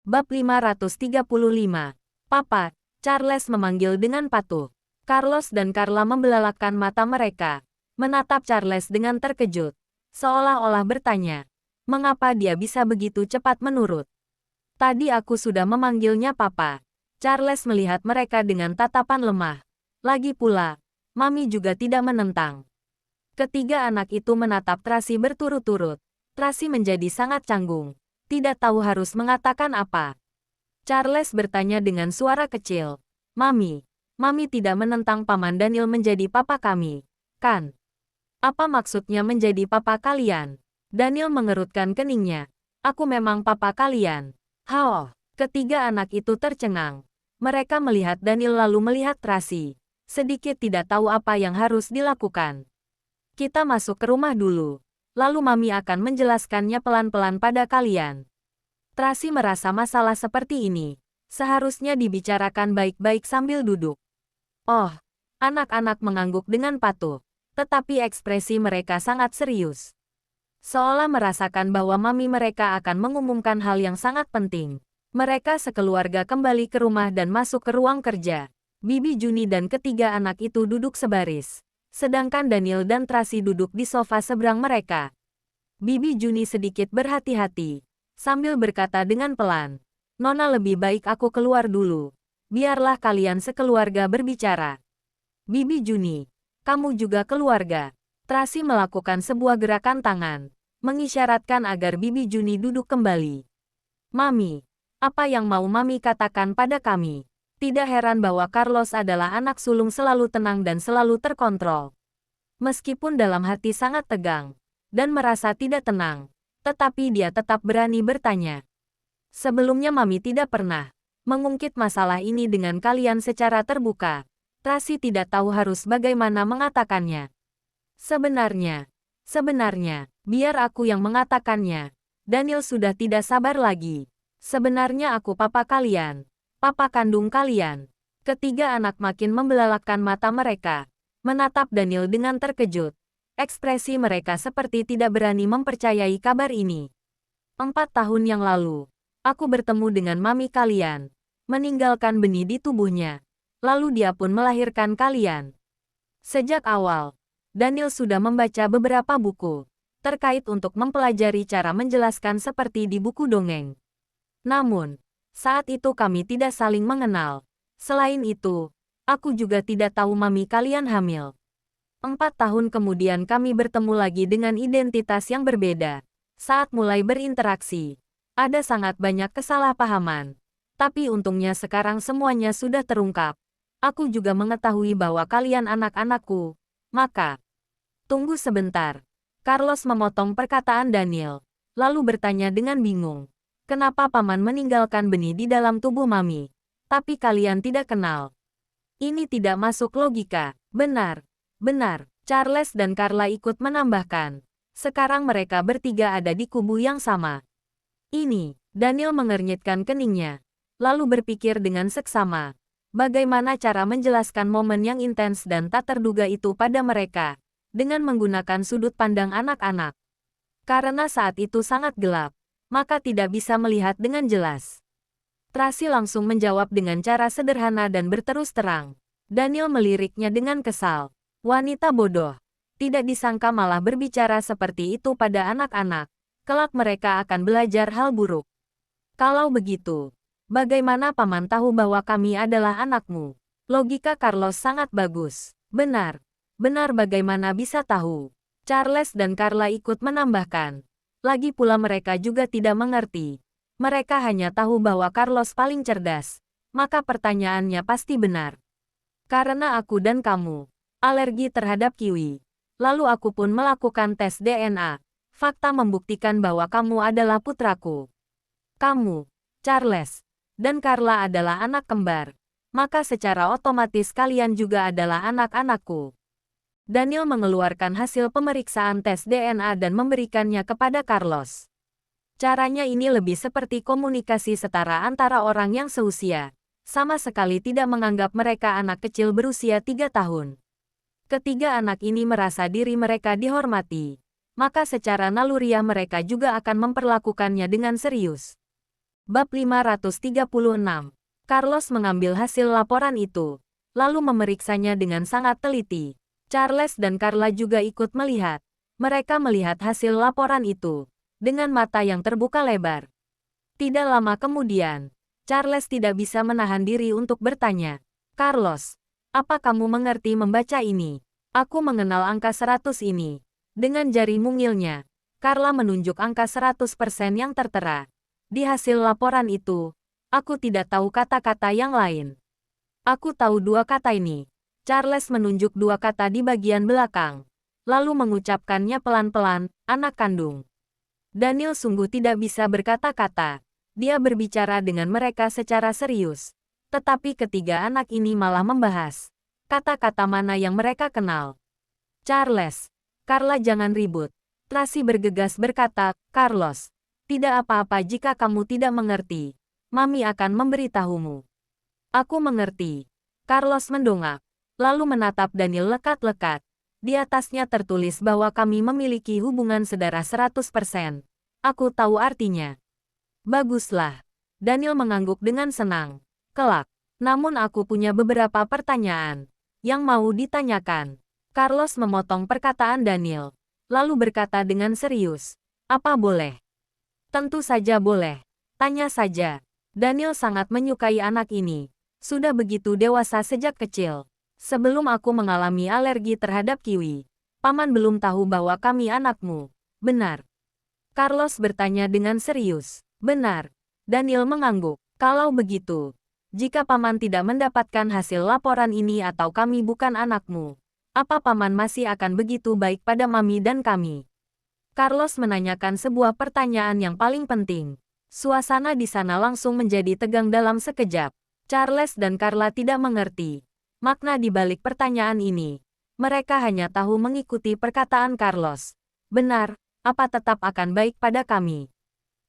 Bab 535. Papa, Charles memanggil dengan patuh. Carlos dan Carla membelalakkan mata mereka, menatap Charles dengan terkejut, seolah-olah bertanya, mengapa dia bisa begitu cepat menurut. Tadi aku sudah memanggilnya Papa. Charles melihat mereka dengan tatapan lemah. Lagi pula, Mami juga tidak menentang. Ketiga anak itu menatap Tracy berturut-turut. Tracy menjadi sangat canggung. Tidak tahu harus mengatakan apa. Charles bertanya dengan suara kecil. Mami tidak menentang Paman Daniel menjadi papa kami, kan? Apa maksudnya menjadi papa kalian? Daniel mengerutkan keningnya. Aku memang papa kalian. Hao, ketiga anak itu tercengang. Mereka melihat Daniel lalu melihat Tracy. Sedikit tidak tahu apa yang harus dilakukan. Kita masuk ke rumah dulu. Lalu Mami akan menjelaskannya pelan-pelan pada kalian. Tracy merasa masalah seperti ini seharusnya dibicarakan baik-baik sambil duduk. Oh, anak-anak mengangguk dengan patuh, tetapi ekspresi mereka sangat serius. Seolah merasakan bahwa Mami mereka akan mengumumkan hal yang sangat penting. Mereka sekeluarga kembali ke rumah dan masuk ke ruang kerja. Bibi Juni dan ketiga anak itu duduk sebaris. Sedangkan Daniel dan Tracy duduk di sofa seberang mereka. Bibi Juni sedikit berhati-hati, sambil berkata dengan pelan, Nona lebih baik aku keluar dulu. Biarlah kalian sekeluarga berbicara. Bibi Juni, kamu juga keluarga. Tracy melakukan sebuah gerakan tangan, mengisyaratkan agar Bibi Juni duduk kembali. Mami, apa yang mau Mami katakan pada kami? Tidak heran bahwa Carlos adalah anak sulung selalu tenang dan selalu terkontrol. Meskipun dalam hati sangat tegang dan merasa tidak tenang, tetapi dia tetap berani bertanya. Sebelumnya Mami tidak pernah mengungkit masalah ini dengan kalian secara terbuka. Tracy tidak tahu harus bagaimana mengatakannya. Sebenarnya, biar aku yang mengatakannya. Daniel sudah tidak sabar lagi. Sebenarnya aku papa kalian. Papa kandung kalian. Ketiga anak makin membelalakkan mata mereka, menatap Daniel dengan terkejut. Ekspresi mereka seperti tidak berani mempercayai kabar ini. 4 tahun yang lalu, aku bertemu dengan Mami kalian, meninggalkan benih di tubuhnya. Lalu dia pun melahirkan kalian. Sejak awal, Daniel sudah membaca beberapa buku terkait untuk mempelajari cara menjelaskan seperti di buku dongeng. Namun, saat itu kami tidak saling mengenal. Selain itu, aku juga tidak tahu Mami kalian hamil. 4 tahun kemudian kami bertemu lagi dengan identitas yang berbeda. Saat mulai berinteraksi, ada sangat banyak kesalahpahaman. Tapi untungnya sekarang semuanya sudah terungkap. Aku juga mengetahui bahwa kalian anak-anakku. Maka, tunggu sebentar. Carlos memotong perkataan Daniel, lalu bertanya dengan bingung. Kenapa Paman meninggalkan benih di dalam tubuh Mami? Tapi kalian tidak kenal. Ini tidak masuk logika. Benar. Charles dan Carla ikut menambahkan. Sekarang mereka bertiga ada di kubu yang sama. Ini, Daniel mengernyitkan keningnya. Lalu berpikir dengan seksama. Bagaimana cara menjelaskan momen yang intens dan tak terduga itu pada mereka. Dengan menggunakan sudut pandang anak-anak. Karena saat itu sangat gelap, maka tidak bisa melihat dengan jelas. Tracy langsung menjawab dengan cara sederhana dan berterus terang. Daniel meliriknya dengan kesal. Wanita bodoh. Tidak disangka malah berbicara seperti itu pada anak-anak. Kelak mereka akan belajar hal buruk. Kalau begitu, bagaimana Paman tahu bahwa kami adalah anakmu? Logika Carlos sangat bagus. Benar bagaimana bisa tahu? Charles dan Carla ikut menambahkan. Lagi pula mereka juga tidak mengerti. Mereka hanya tahu bahwa Carlos paling cerdas. Maka pertanyaannya pasti benar. Karena aku dan kamu alergi terhadap kiwi. Lalu aku pun melakukan tes DNA. Fakta membuktikan bahwa kamu adalah putraku. Kamu, Charles, dan Carla adalah anak kembar. Maka secara otomatis kalian juga adalah anak-anakku. Daniel mengeluarkan hasil pemeriksaan tes DNA dan memberikannya kepada Carlos. Caranya ini lebih seperti komunikasi setara antara orang yang seusia. Sama sekali tidak menganggap mereka anak kecil berusia 3 tahun. Ketiga anak ini merasa diri mereka dihormati. Maka secara naluriah mereka juga akan memperlakukannya dengan serius. Bab 536. Carlos mengambil hasil laporan itu, lalu memeriksanya dengan sangat teliti. Charles dan Carla juga ikut melihat. Mereka melihat hasil laporan itu dengan mata yang terbuka lebar. Tidak lama kemudian, Charles tidak bisa menahan diri untuk bertanya, "Carlos, apa kamu mengerti membaca ini? Aku mengenal angka 100 ini." Dengan jari mungilnya, Carla menunjuk angka 100% yang tertera. Di hasil laporan itu, aku tidak tahu kata-kata yang lain. Aku tahu dua kata ini. Charles menunjuk dua kata di bagian belakang, lalu mengucapkannya pelan-pelan, "anak kandung." Daniel sungguh tidak bisa berkata-kata. Dia berbicara dengan mereka secara serius. Tetapi ketiga anak ini malah membahas kata-kata mana yang mereka kenal. "Charles, Carla jangan ribut." Tracy bergegas berkata, "Carlos, tidak apa-apa jika kamu tidak mengerti. Mami akan memberitahumu." "Aku mengerti." Carlos mendongak, lalu menatap Daniel lekat-lekat. Di atasnya tertulis bahwa kami memiliki hubungan saudara 100%. Aku tahu artinya. "Baguslah." Daniel mengangguk dengan senang. "Kelak. Namun aku punya beberapa pertanyaan yang mau ditanyakan." Carlos memotong perkataan Daniel, lalu berkata dengan serius, "Apa boleh?" "Tentu saja boleh. Tanya saja." Daniel sangat menyukai anak ini. Sudah begitu dewasa sejak kecil. "Sebelum aku mengalami alergi terhadap kiwi, Paman belum tahu bahwa kami anakmu. Benar?" Carlos bertanya dengan serius. "Benar." Daniel mengangguk. "Kalau begitu, jika Paman tidak mendapatkan hasil laporan ini atau kami bukan anakmu, apa Paman masih akan begitu baik pada Mami dan kami?" Carlos menanyakan sebuah pertanyaan yang paling penting. Suasana di sana langsung menjadi tegang dalam sekejap. Charles dan Carla tidak mengerti makna di balik pertanyaan ini. Mereka hanya tahu mengikuti perkataan Carlos. "Benar, apa tetap akan baik pada kami?"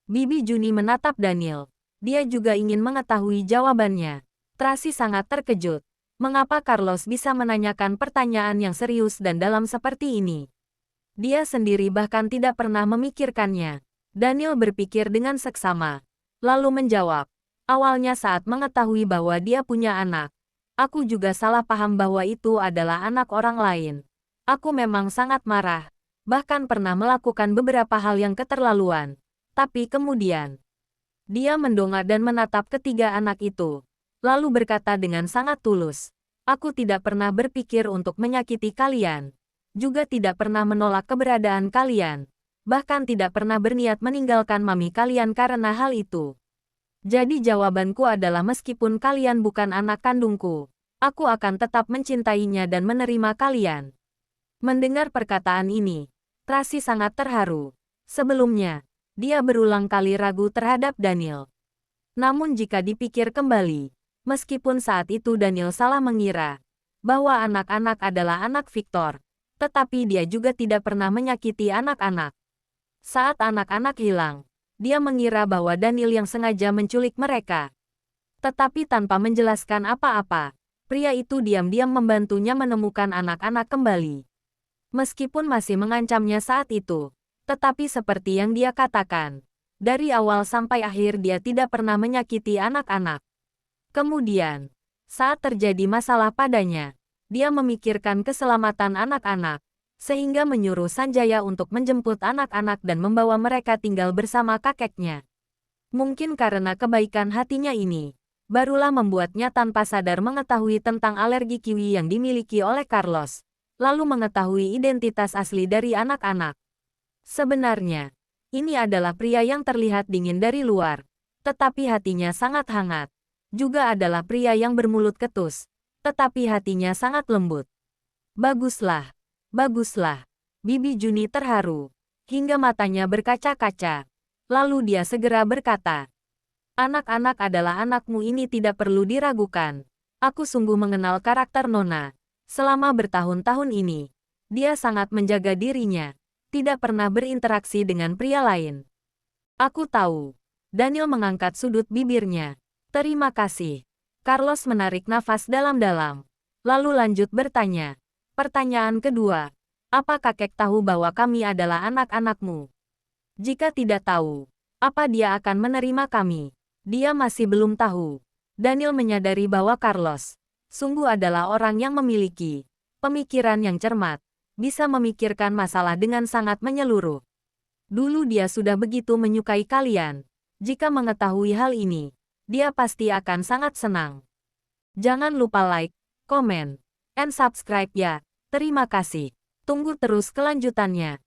Bibi Juni menatap Daniel. Dia juga ingin mengetahui jawabannya. Tracy sangat terkejut. Mengapa Carlos bisa menanyakan pertanyaan yang serius dan dalam seperti ini? Dia sendiri bahkan tidak pernah memikirkannya. Daniel berpikir dengan seksama, lalu menjawab, "Awalnya saat mengetahui bahwa dia punya anak, aku juga salah paham bahwa itu adalah anak orang lain. Aku memang sangat marah, bahkan pernah melakukan beberapa hal yang keterlaluan. Tapi kemudian..." Dia mendongak dan menatap ketiga anak itu, lalu berkata dengan sangat tulus, "Aku tidak pernah berpikir untuk menyakiti kalian, juga tidak pernah menolak keberadaan kalian, bahkan tidak pernah berniat meninggalkan Mami kalian karena hal itu. Jadi jawabanku adalah meskipun kalian bukan anak kandungku, aku akan tetap mencintainya dan menerima kalian." Mendengar perkataan ini, Tracy sangat terharu. Sebelumnya, dia berulang kali ragu terhadap Daniel. Namun jika dipikir kembali, meskipun saat itu Daniel salah mengira bahwa anak-anak adalah anak Victor, tetapi dia juga tidak pernah menyakiti anak-anak. Saat anak-anak hilang, dia mengira bahwa Daniel yang sengaja menculik mereka. Tetapi tanpa menjelaskan apa-apa, pria itu diam-diam membantunya menemukan anak-anak kembali. Meskipun masih mengancamnya saat itu, tetapi seperti yang dia katakan, dari awal sampai akhir dia tidak pernah menyakiti anak-anak. Kemudian, saat terjadi masalah padanya, dia memikirkan keselamatan anak-anak, sehingga menyuruh Sanjaya untuk menjemput anak-anak dan membawa mereka tinggal bersama kakeknya. Mungkin karena kebaikan hatinya ini, barulah membuatnya tanpa sadar mengetahui tentang alergi kiwi yang dimiliki oleh Carlos, lalu mengetahui identitas asli dari anak-anak. Sebenarnya, ini adalah pria yang terlihat dingin dari luar, tetapi hatinya sangat hangat. Juga adalah pria yang bermulut ketus, tetapi hatinya sangat lembut. "Baguslah, baguslah." Bibi Juni terharu, hingga matanya berkaca-kaca. Lalu dia segera berkata, "Anak-anak adalah anakmu, ini tidak perlu diragukan. Aku sungguh mengenal karakter Nona. Selama bertahun-tahun ini, dia sangat menjaga dirinya. Tidak pernah berinteraksi dengan pria lain." "Aku tahu." Daniel mengangkat sudut bibirnya. "Terima kasih." Carlos menarik nafas dalam-dalam, lalu lanjut bertanya. "Pertanyaan kedua, apa kakek tahu bahwa kami adalah anak-anakmu? Jika tidak tahu, apa dia akan menerima kami?" Dia masih belum tahu. Daniel menyadari bahwa Carlos sungguh adalah orang yang memiliki pemikiran yang cermat, bisa memikirkan masalah dengan sangat menyeluruh. Dulu dia sudah begitu menyukai kalian. Jika mengetahui hal ini, dia pasti akan sangat senang. Jangan lupa like, comment, and subscribe ya. Terima kasih. Tunggu terus kelanjutannya.